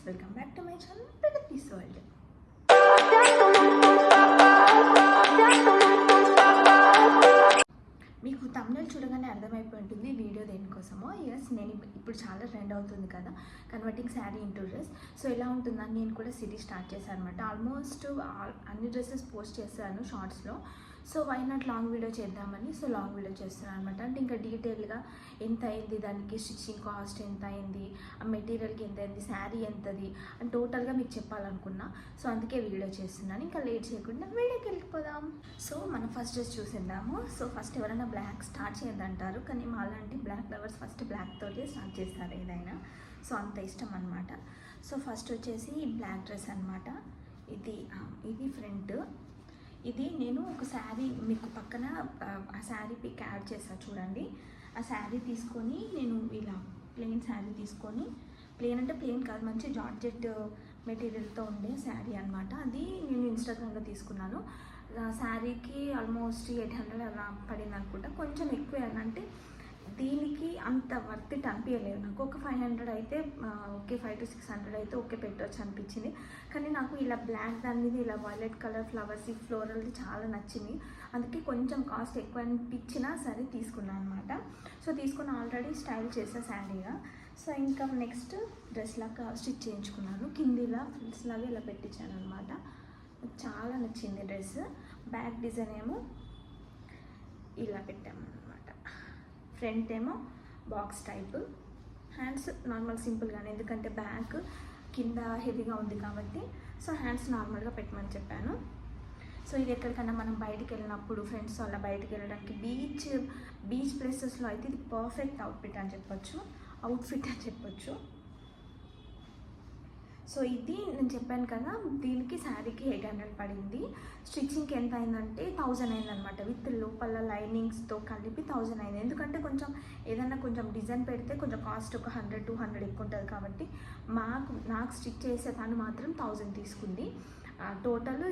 Welcome back to my channel Pragathi's world. మీకు తమిళ చూడగానే అర్థమైపోయి ఉంటుంది వీడియో దేనికోసమో. ఎస్, నేను ఇప్పుడు చాలా ట్రెండ్ అవుతుంది కదా converting sari into dress. So ఎలా ఉంటుందని నేను కూడా సిరీస్ స్టార్ట్ చేశాను అనమాట. ఆల్మోస్ట్ అన్ని డ్రెస్సెస్ పోస్ట్ చేశాను షార్ట్స్లో. So why not long video చేద్దామని లాంగ్ వీడియో చేస్తున్నాను అనమాట. అంటే ఇంకా డీటెయిల్గా ఎంత అయింది, దానికి స్టిచ్చింగ్ కాస్ట్ ఎంత అయింది, ఆ మెటీరియల్కి ఎంత అయింది, శారీ ఎంతది అని టోటల్గా మీకు చెప్పాలనుకున్నా. సో అందుకే వీడియో చేస్తున్నాను. ఇంకా లేట్ చేయకుండా వీడియోకి వెళ్ళిపోదాం. సో మనం ఫస్ట్ డ్రెస్ చూసేద్దాము. సో ఫస్ట్ ఎవరైనా బ్లాక్ స్టార్ట్ చేయొద్దంటారు, కానీ మాలాంటి బ్లాక్ లవర్స్ ఫస్ట్ బ్లాక్ తోటి స్టార్ట్ చేస్తారు ఏదైనా. సో అంత ఇష్టం అనమాట. సో ఫస్ట్ వచ్చేసి బ్లాక్ డ్రెస్ అనమాట. ఇది ఫ్రంట్. ఇది నేను ఒక శారీ మీకు పక్కన ఆ శారీ పిక్ యాడ్ చేస్తాను చూడండి. ఆ శారీ తీసుకొని నేను ఇలా ప్లెయిన్ శారీ తీసుకొని, ప్లెయిన్ అంటే ప్లెయిన్ కాదు, మంచి జార్జెట్ మెటీరియల్తో ఉండే శారీ అనమాట. అది నేను ఇన్స్టాగ్రామ్లో తీసుకున్నాను. శారీకి ఆల్మోస్ట్ 800 అలా పడింది అనుకుంటా. కొంచెం ఎక్కువ అంటే దీనికి అంత వర్త్ ఇట్ అనిపించలేదు నాకు. ఒక 500 అయితే ఓకే, 500 to 600 అయితే ఓకే పెట్టవచ్చు అనిపించింది. కానీ నాకు ఇలా బ్లాక్ దాని మీద ఇలా వైలెట్ కలర్ ఫ్లవర్స్ ఫ్లోరల్ది చాలా నచ్చింది. అందుకే కొంచెం కాస్ట్ ఎక్కువ అనిపించినా సరే తీసుకున్నాను అనమాట. సో తీసుకుని ఆల్రెడీ స్టైల్ చేసా శారీగా. సో ఇంకా నెక్స్ట్ డ్రెస్ లాగా స్టిచ్ చేయించుకున్నాను. కిందిలా ఫ్రిల్స్ లాగా ఇలా పెట్టించాను అనమాట. చాలా నచ్చింది డ్రెస్. బ్యాక్ డిజైన్ ఏమో ఇలా పెట్టాము అనమాట. ఫ్రంట్ ఏమో బాక్స్ టైప్, హ్యాండ్స్ నార్మల్ సింపుల్గానే, ఎందుకంటే బ్యాక్ కింద హెవీగా ఉంది కాబట్టి. సో హ్యాండ్స్ నార్మల్గా పెట్టమని చెప్పాను. సో ఇది ఎక్కడికన్నా మనం బయటికి వెళ్ళినప్పుడు ఫ్రెండ్స్ అలా బయటికి వెళ్ళడానికి బీచ్ ప్లేసెస్లో అయితే ఇది పర్ఫెక్ట్ అవుట్ఫిట్ అని చెప్పొచ్చు. సో ఇది నేను చెప్పాను కదా, దీనికి శారీకి 800 పడింది. స్టిచ్చింగ్కి ఎంత అయిందంటే 1000 అయిందనమాట. విత్ లోపల లైనింగ్స్తో కలిపి 1000 అయింది. ఎందుకంటే కొంచెం ఏదైనా కొంచెం డిజైన్ పెడితే కొంచెం కాస్ట్ ఒక 100-200 ఎక్కువ ఉంటుంది కాబట్టి నాకు స్టిచ్ చేసే తను మాత్రం 1000 తీసుకుంది. టోటల్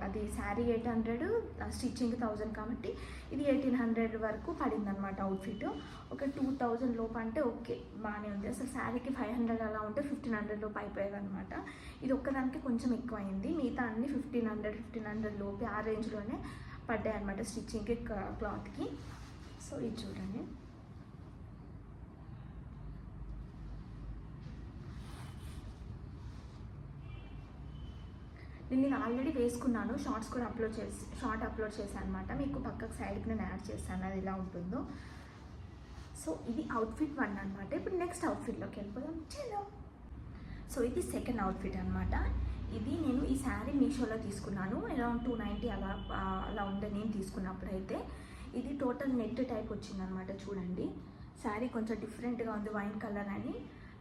అది శారీ 800, స్టిచ్చింగ్ 1000 కాబట్టి ఇది 1800 వరకు పడింది అనమాట అవుట్ఫిట్. ఒక 2000 లోపు అంటే ఓకే, బాగానే ఉంది. అసలు శారీకి 500 అలా ఉంటే 1500 లోపు అయిపోయేది అనమాట. ఇది ఒక్కదానికి కొంచెం ఎక్కువ అయింది. మిగతా అన్ని 1500 లోపు ఆ రేంజ్లోనే పడ్డాయి అనమాట స్టిచ్చింగ్కి క్లాత్కి. సో ఇది చూడండి. నేను ఆల్రెడీ వేసుకున్నాను, షార్ట్ అప్లోడ్ చేశాను అనమాట. మీకు పక్కకు సైడ్కి నేను యాడ్ చేస్తాను అది ఎలా ఉంటుందో. సో ఇది అవుట్ఫిట్ 1 అనమాట. ఇప్పుడు నెక్స్ట్ అవుట్ఫిట్లోకి వెళ్ళిపోదాం. చలో. సో ఇది సెకండ్ అవుట్ఫిట్ అనమాట. ఇది నేను ఈ శారీ మీషోలో తీసుకున్నాను. అరౌండ్ 290 అలా ఉండే నేను తీసుకున్నప్పుడు. అయితే ఇది టోటల్ నెట్ టైప్ వచ్చిందనమాట. చూడండి, శారీ కొంచెం డిఫరెంట్గా ఉంది, వైన్ కలర్ అని.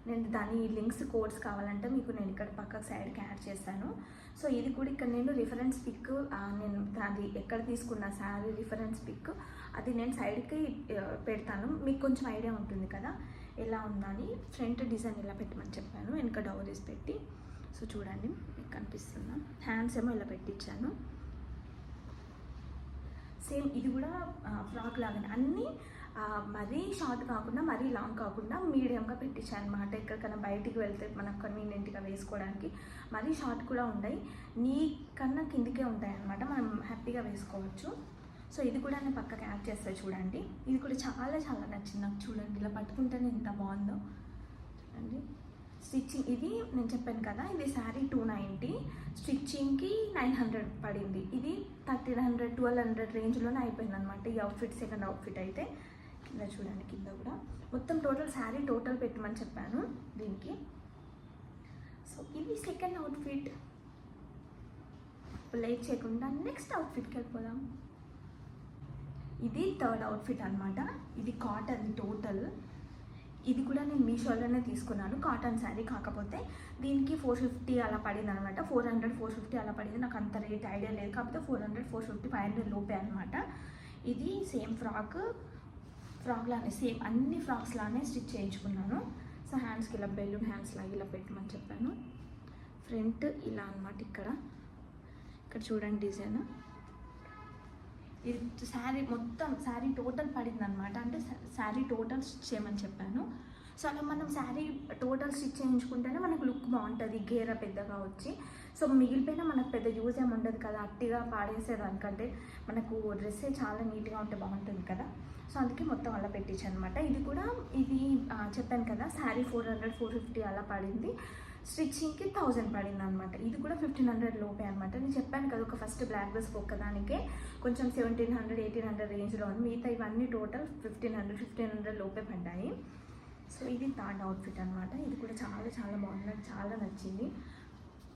నేను దాని లింక్స్ కోడ్స్ కావాలంటే మీకు నేను ఇక్కడ పక్కకు సైడ్కి యాడ్ చేశాను. సో ఇది కూడా ఇక్కడ నేను రిఫరెన్స్ పిక్, నేను అది ఎక్కడ తీసుకున్న శారీ రిఫరెన్స్ పిక్ అది నేను సైడ్కి పెడతాను. మీకు కొంచెం ఐడియా ఉంటుంది కదా ఎలా ఉందని. ఫ్రంట్ డిజైన్ ఇలా పెట్టమని చెప్పాను, వెనక డౌరీస్ పెట్టి. సో చూడండి, మీకు కనిపిస్తుందా. హ్యాండ్స్ ఏమో ఇలా పెట్టించాను. సేమ్ ఇది కూడా ఫ్రాక్ లాగానే అన్నీ మరీ షార్ట్ కాకుండా మరీ లాంగ్ కాకుండా మీడియంగా పెట్టించాను అనమాట. ఎక్కడికైనా బయటికి వెళ్తే మనకు కన్వీనియంట్గా వేసుకోవడానికి. మరీ షార్ట్ కూడా ఉంటాయి, నీ కన్నా కిందికే ఉంటాయి అనమాట, మనం హ్యాపీగా వేసుకోవచ్చు. సో ఇది కూడా నేను పక్కకి యాడ్ చేస్తాను చూడండి. ఇది కూడా చాలా చాలా నచ్చింది నాకు. చూడండి, ఇలా పట్టుకుంటేనే ఎంత బాగుందో. చూడండి, స్టిచ్చింగ్ ఇది నేను చెప్పాను కదా, ఇది శారీ 290, స్టిచ్చింగ్కి 900 పడింది. ఇది 1300-1200 రేంజ్లోనే అయిపోయింది అనమాట ఈ అవుట్ఫిట్. సెకండ్ అవుట్ఫిట్ అయితే కింద చూడండి, కింద కూడా మొత్తం టోటల్ శారీ టోటల్ పెట్టమని చెప్పాను దీనికి. సో ఇది సెకండ్ అవుట్ఫిట్. లేట్ చేయకుండా నెక్స్ట్ అవుట్ఫిట్కి వెళ్ళిపోదాం. ఇది థర్డ్ అవుట్ఫిట్ అనమాట. ఇది కాటన్ టోటల్. ఇది కూడా నేను మీషోలోనే తీసుకున్నాను, కాటన్ శారీ. కాకపోతే దీనికి 450 అలా పడింది అనమాట. 400-450 అలా పడింది. నాకు అంత రేట్ ఐడియా లేదు, కాకపోతే 400-450-500 లోపే అనమాట. ఇది సేమ్ ఫ్రాక్ లానే, సేమ్ అన్ని ఫ్రాక్స్ లానే స్టిచ్ చేయించుకున్నాను. సో హ్యాండ్స్కి ఇలా బెలూన్ హ్యాండ్స్ లాగా ఇలా పెట్టమని చెప్పాను. ఫ్రంట్ ఇలా అనమాట. ఇక్కడ చూడండి డిజైన్. ఇది శారీ మొత్తం శారీ టోటల్ పడింది అనమాట. అంటే శారీ టోటల్ స్టిచ్ చేయమని చెప్పాను. సో అలా మనం శారీ టోటల్ స్టిచ్ చేయించుకుంటేనే మనకు లుక్ బాగుంటుంది, గేర పెద్దగా వచ్చి. సో మిగిలిపోయినా మనకు పెద్ద యూజ్ ఏమి ఉండదు కదా, అట్టిగా పాడేసేదానికంటే మనకు డ్రెస్సే చాలా నీట్గా ఉంటే బాగుంటుంది కదా. సో అందుకే మొత్తం అలా పెట్టించాను అనమాట. ఇది కూడా చెప్పాను కదా, శారీ 400 450 అలా పడింది, స్టిచ్చింగ్కి 1000 పడింది అనమాట. ఇది కూడా 1500 లోపే అనమాట. నేను చెప్పాను కదా, ఒక ఫస్ట్ బ్లాక్ డ్రెస్ ఒక్కదానికే కొంచెం 1700 1800 రేంజ్లో ఉంది, మిగతా ఇవన్నీ టోటల్ 1500 లోపే పడ్డాయి. సో ఇది థర్డ్ అవుట్ఫిట్ అనమాట. ఇది కూడా చాలా చాలా బాగుంది, నాకు చాలా నచ్చింది.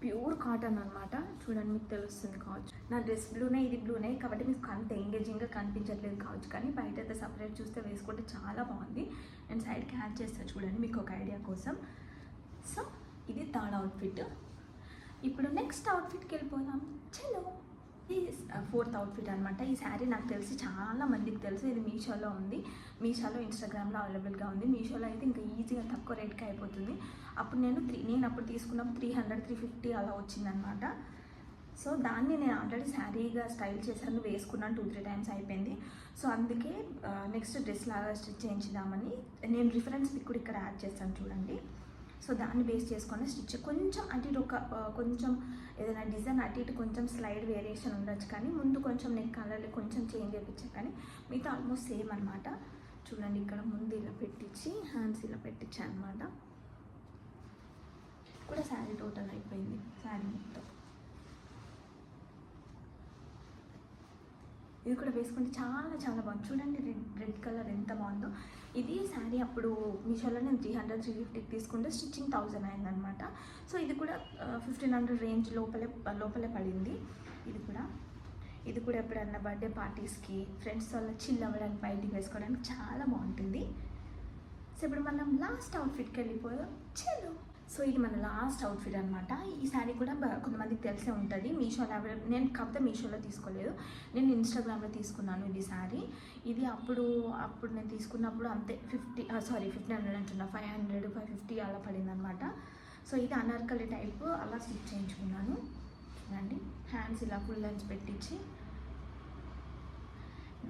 ప్యూర్ కాటన్ అనమాట. చూడండి, మీకు తెలుస్తుంది కావచ్చు, నా డ్రెస్ బ్లూనే, ఇది బ్లూనే కాబట్టి మీకు అంత ఎంగేజింగ్గా కనిపించట్లేదు కావచ్చు, కానీ బయట అయితే సపరేట్ చూస్తే వేసుకుంటే చాలా బాగుంది. నేను సైడ్కి యాడ్ చేస్తాను చూడండి మీకు ఒక ఐడియా కోసం. సో ఇది థర్డ్ అవుట్ఫిట్. ఇప్పుడు నెక్స్ట్ అవుట్ఫిట్కి వెళ్ళిపోదాం. చలో, ఇది ఫోర్త్ అవుట్ఫిట్ అనమాట. ఈ శారీ నాకు తెలిసి చాలా మందికి తెలుసు, ఇది మీషోలో ఉంది, మీషోలో ఇన్స్టాగ్రామ్లో అవైలబుల్గా ఉంది. మీషోలో అయితే ఇంకా ఈజీగా తక్కువ రేట్కి అయిపోతుంది. అప్పుడు నేను అప్పుడు తీసుకున్నప్పుడు 300 350 అలా వచ్చిందనమాట. సో దాన్ని నేను ఆల్రెడీ శారీగా స్టైల్ చేశాను, వేసుకున్నాను 2-3 టైమ్స్ అయిపోయింది. సో అందుకే నెక్స్ట్ డ్రెస్ లాగా స్టిచ్ చేయించుదామని నేను రిఫరెన్స్ పిక్ కూడా ఇక్కడ యాడ్ చేస్తాను చూడండి. సో దాన్ని బేస్ చేసుకొని స్టిచ్ కొంచెం అటు ఇటు కొంచెం ఏదైనా డిజైన్ అటు ఇటు కొంచెం స్లైడ్ వేరియేషన్ ఉండొచ్చు, కానీ ముందు కొంచెం నెక్ కలర్ కొంచెం చేంజ్ చేయించాను, కానీ మిగతా ఆల్మోస్ట్ సేమ్ అనమాట. చూడండి, ఇక్కడ ముందు ఇలా పెట్టించి హ్యాండ్స్ ఇలా పెట్టించాను అనమాట. కూడా శారీ టోటల్ అయిపోయింది, శారీ మొత్తం. ఇది కూడా వేసుకుంటే చాలా చాలా బాగుంది. చూడండి, రెడ్ కలర్ ఎంత బాగుందో. ఇది శారీ అప్పుడు మీషోలో నేను 300 350 తీసుకుంటే స్టిచ్చింగ్ 1000 అయిందనమాట. సో ఇది కూడా 1500 రేంజ్ లోపలే పడింది. ఇది కూడా ఎప్పుడన్నా బర్త్డే పార్టీస్కి ఫ్రెండ్స్ వల్ల చిల్ అవ్వడానికి బయటికి వేసుకోవడానికి చాలా బాగుంటుంది. సో ఇప్పుడు మనం లాస్ట్ అవుట్ఫిట్కి వెళ్ళిపోయాం. చలో, సో ఇది మన లాస్ట్ అవుట్ఫిట్ అనమాట. ఈ శారీ కూడా కొంతమందికి తెలిసే ఉంటుంది, మీషోలో నేను కాకపోతే మీషోలో తీసుకోలేదు, నేను ఇన్స్టాగ్రామ్లో తీసుకున్నాను ఇది శారీ. ఇది అప్పుడు నేను తీసుకున్నప్పుడు అంతే 1500 అంటున్నా, 500 550 అలా పడింది అనమాట. సో ఇది అనార్కలి టైప్ అలా స్టిచ్ చేయించుకున్నాను. చూడండి, హ్యాండ్స్ ఇలా ఫుల్ లెన్స్ పెట్టించి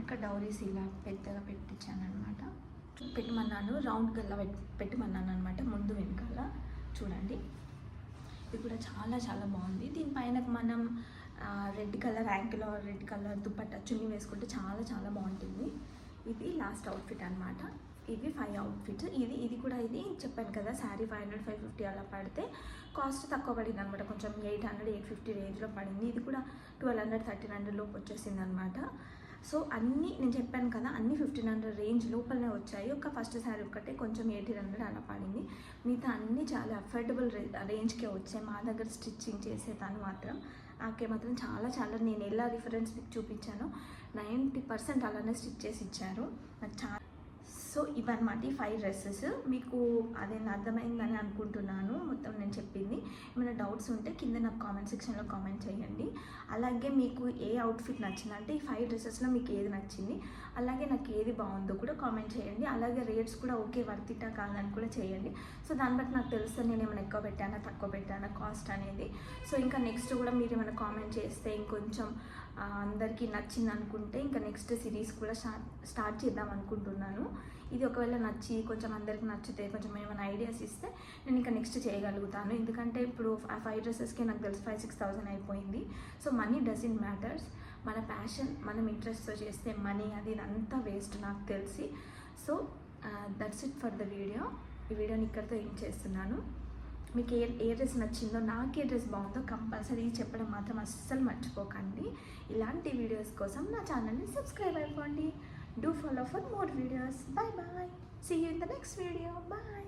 ఇంకా డౌరీస్ ఇలా పెద్దగా పెట్టించాను అనమాట. పెట్టమన్నాను, రౌండ్ గల్లా పెట్టమన్నాను అనమాట, ముందు వెనకాల. చూడండి, ఇది కూడా చాలా చాలా బాగుంది. దీనిపైన మనం red colour ankle red colour dupatta chunni వేసుకుంటే చాలా చాలా బాగుంటుంది. ఇది లాస్ట్ అవుట్ఫిట్ అనమాట. ఇవి 5 అవుట్ఫిట్స్. ఇది కూడా చెప్పాను కదా, శారీ 500 550 అలా పడితే కాస్ట్ తక్కువ పడింది అనమాట, కొంచెం 800 850 రేంజ్లో పడింది. ఇది కూడా 1200 1300 లోపు వచ్చేసింది అనమాట. సో అన్నీ నేను చెప్పాను కదా, అన్నీ 1500 రేంజ్ లోపలనే వచ్చాయి. ఒక ఫస్ట్ శారీ ఒక్కటే కొంచెం 1800 అలా పడింది, మిగతా అన్నీ చాలా అఫోర్డబుల్ రేంజ్కే వచ్చాయి. మా దగ్గర స్టిచ్చింగ్ చేసేదాన్ని మాత్రం చాలా చాలా నేను ఎలా రిఫరెన్స్ పిక్ చూపించానో 90% అలానే స్టిచ్ చేసి ఇచ్చారు నాకు చాలా. సో ఇవన్నమాట ఈ 5 డ్రెస్సెస్. మీకు అదేనా అర్థమైందని అనుకుంటున్నాను మొత్తం నేను చెప్పింది. ఏమైనా డౌట్స్ ఉంటే కింద నాకు కామెంట్ సెక్షన్లో కామెంట్ చేయండి. అలాగే మీకు ఏ అవుట్ఫిట్ నచ్చిందంటే ఈ 5 డ్రెస్సెస్లో మీకు ఏది నచ్చింది, అలాగే నాకు ఏది బాగుందో కూడా కామెంట్ చేయండి. అలాగే రేట్స్ కూడా ఓకే వర్తిటా కాదని కూడా చేయండి. సో దాన్ని బట్టి నాకు తెలుస్తుంది నేను ఏమైనా ఎక్కువ పెట్టానా తక్కువ పెట్టానా కాస్ట్ అనేది. సో ఇంకా నెక్స్ట్ కూడా మీరు ఏమైనా కామెంట్ చేస్తే ఇంకొంచెం అందరికీ నచ్చింది అనుకుంటే ఇంకా నెక్స్ట్ సిరీస్ కూడా స్టార్ట్ చేద్దాం అనుకుంటున్నాను. ఇది ఒకవేళ నచ్చి కొంచెం అందరికి నచ్చితే కొంచెం ఏమైనా ఐడియాస్ ఇస్తే నేను ఇంకా నెక్స్ట్ చేయగలుగుతాను. ఎందుకంటే ఇప్పుడు ఆ 5 డ్రెస్సెస్కి నాకు తెలిసి 5,000-6,000 అయిపోయింది. సో మనీ డజంట్ మ్యాటర్స్, మన ప్యాషన్ మనం ఇంట్రెస్ట్తో చేస్తే మనీ అది అంతా వేస్ట్ నాకు తెలిసి. So that's it for the video. ఈ వీడియోని ఇక్కడితో ఏం చేస్తున్నాను. మీకు ఏ డ్రెస్ నచ్చిందో, నాకు ఏ డ్రెస్ బాగుందో కంపల్సరీ చెప్పడం మాత్రం అస్సలు మర్చిపోకండి. ఇలాంటి వీడియోస్ కోసం నా ఛానల్ని సబ్స్క్రైబ్ అయిపోండి. Do follow for more videos. Bye bye. See you in the next video. Bye.